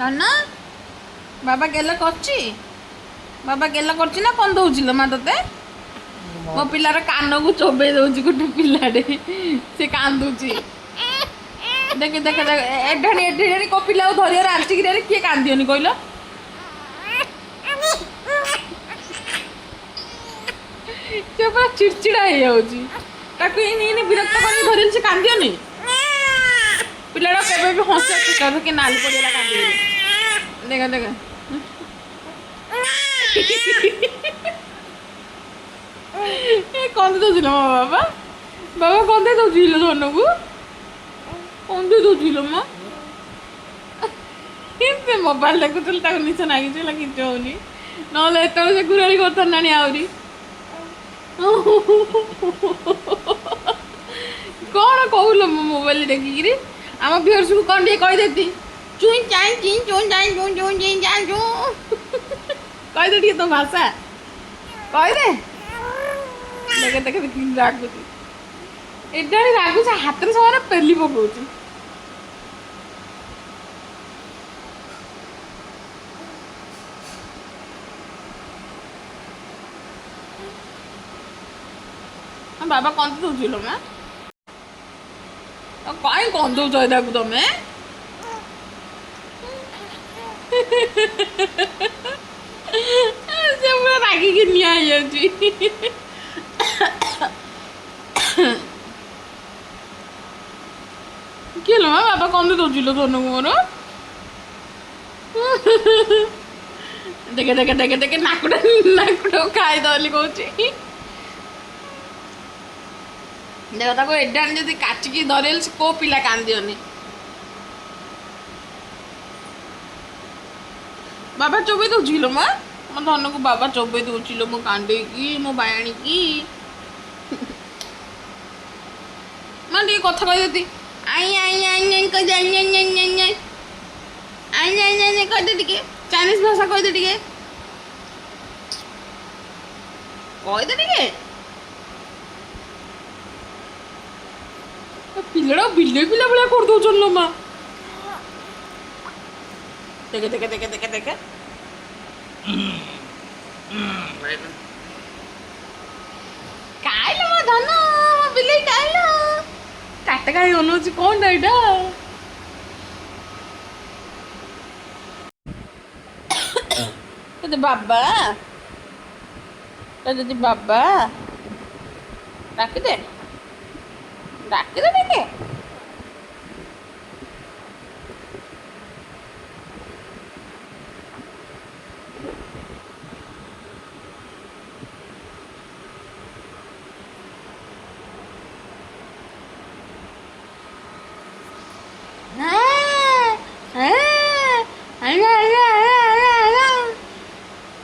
ନା ବାବା ଗେଲ କରୁଛି ବାବା ଗେଲ କରୁଛି ନା କଣ ଦଉଛି ଲୋ ମା ତତେ ମୋ ପିଲାର କାନକୁ ଚୋବେଇ ଦଉଛି ଗୋଟେ ପିଲାଟେ ସେ କାନ୍ଦୁଛି ଦେଖେ ଦେଖେ ଦେଖେ ଏଠାଣି ଏଠି କୋ ପିଲାକୁ ଧରିବାର ଆଞ୍ଚିକିରି କିଏ କାନ୍ଦିବନି କହିଲ ସେ ପୁରା ଚିଡ଼ଚିଡ଼ା ହେଇଯାଉଛି ତାକୁ ଏଇନି ବିରକ୍ତ କରିକି ଧରିଲେ ସେ କାନ୍ଦିବନି ପିଲାଟା କେବେ ବି ହସେ କି ନାଲି ପଡ଼ିଗଲା କାନ୍ଦିବନି ଦେଖ ଦେଖ କନ୍ଦି ଦଉଛି ଲୋ ବାବା ବାବା କନ୍ଦେଇ ଦଉଛି ଲୋ ଧନକୁ କନ୍ଦେଇ ଦଉଛି ଲୋ ମା ସେ ମୋବାଇଲ ଦେଖୁଥିଲେ ତାକୁ ନିଚ ନାଗିଛି ହେଲା କିଛି ହଉନି ନହେଲେ ଏତେବେଳେ ସେ ଘୁରାଳି କରିଥାନ୍ତାଣି ଆହୁରି କ'ଣ କହୁଲ ମୋ ମୋବାଇଲ ଦେଖିକିରି ଆମ ଭିଉଅର୍ସକୁ କ'ଣ ଟିକେ କହିଦେତି ଚୁଇଁ ଚାଇଁ ଚିଁ ଚୁଁ ଚାଇଁ ଚୁଁ ଚୁଁ ଚିଁ ଚାଁ ଚୁଁ କହିଦେ ଟିକେ ତୋ ଭାଷା କହିଦେ ଦେଖେ ଦେଖେ ଦେଖି ରାଗୁଛି ଏଟା ରାଗୁଛି ହାତରେ ସେମାନେ ପେଲି ପକଉଛି ବାବା କନ୍ଦି ଦଉଛି ଲୋ ମା କାଇଁ କନ୍ଦଉଛ ତାକୁ ତମେ ସେ ପୁରା ରାଗିକି ନିଆଁ ହେଇଯାଉଛି କିଏ ଲୋ ମା ବାବା କନ୍ଦି ଦଉଛି ଲୋ ଧନକୁ ମୋର ଦେଖେ ଦେଖେ ଦେଖେ ଦେଖେ ନାକୁଟା ଖାଇଦବ ବୋଲି କହୁଛି ଦେଖ ତାକୁ ଏଡାଣି ଯଦି କାଚିକି ଧରିଲେ ସେ କୋଉ ପିଲା କାନ୍ଦିବନି ବାବା ଚୋବେଇ ଦଉଛି ଲୋ ମା ମୋ ଧନକୁ ବାବା ଚୋବେଇ ଦଉଛି ଲୋ ମୋ କାଣ୍ଡେଇକି ମୋ ବାୟାଣିକି ମା ଟିକେ କଥା କହିଦେତି ଆଇ ଆଇ ଆଇ ଆଇ କହିଦେ ଆଇ ଆଇ ଆଇ ଆଇ ଆଇ ଆଇ ଆଇ ଆଇ କହିଦେ ଟିକେ ଚାଇନିଜ ଭାଷା କହିଦେ ଟିକେ କହିଦେ ଟିକେ ପିଲାଟା ବିଲେଇ ପିଲା ଭଳିଆ କରିଦଉଛନ୍ତି ଲୋ ମା ଦେଖେ ଦେଖେ ଦେଖେ ଦେଖେ ଦେଖେ ଖାଇଲ ମୋ ଧନ ମୋ ବିଲେଇ ଖାଇଲ କାଟେ କାହିଁ ଅନଉଛି କଣଟା ଏଇଟା ବାବା ଯଦି ବାବା ଡାକିଦେ ଡାକିଦେ ଟିକେ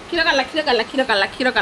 କ୍ଷୀର କାଲା କ୍ଷୀର କାଲା କ୍ଷୀର କାଲା କ୍ଷୀର କାଲା